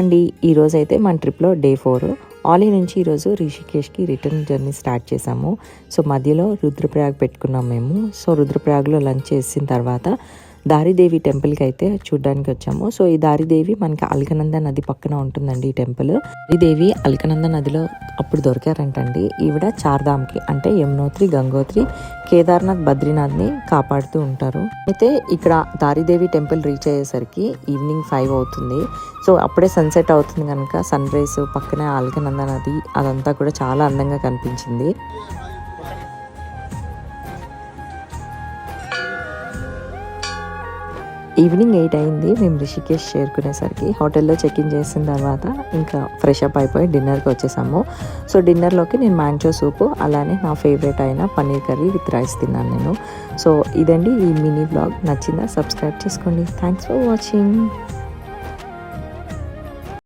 అండి ఈరోజు అయితే మన ట్రిప్లో డే 4 ఆలీ నుంచి ఈరోజు రిషికేష్కి రిటర్న్ జర్నీ స్టార్ట్ చేసాము. సో మధ్యలో రుద్రప్రయాగ్ పెట్టుకున్నాం మేము. సో రుద్రప్రయాగ్లో లంచ్ చేసిన తర్వాత దారిదేవి టెంపుల్కి అయితే చూడడానికి వచ్చాము. సో ఈ దారిదేవి మనకి అల్కనంద నది పక్కన ఉంటుందండి ఈ టెంపుల్. దారిదేవి అల్కనంద నదిలో అప్పుడు దొరికారంటండి. ఈవిడ చార్ధామ్కి అంటే యమునోత్రి, గంగోత్రి, కేదార్నాథ్, బద్రీనాథ్ని కాపాడుతూ ఉంటారు. అయితే ఇక్కడ దారిదేవి టెంపుల్ రీచ్ అయ్యేసరికి ఈవినింగ్ 5 అవుతుంది. సో అప్పుడే సన్సెట్ అవుతుంది కనుక సన్ రైజ్ పక్కనే అల్కనంద నది అదంతా కూడా చాలా అందంగా కనిపించింది. ఈవినింగ్ 8 అయింది. మేము రిషికేష్ చేరుకునేసరికి హోటల్లో చెక్ఇన్ చేసిన తర్వాత ఇంకా ఫ్రెష్ అప్ అయిపోయి డిన్నర్కి వచ్చేసాము. సో డిన్నర్లోకి నేను మ్యాంచో సూపు అలానే నా ఫేవరెట్ అయిన పన్నీర్ కర్రీ విత్ రైస్ తిన్నాను నేను. సో ఇదండి ఈ మినీ బ్లాగ్. నచ్చిందా? సబ్స్క్రైబ్ చేసుకోండి. Thanks for watching.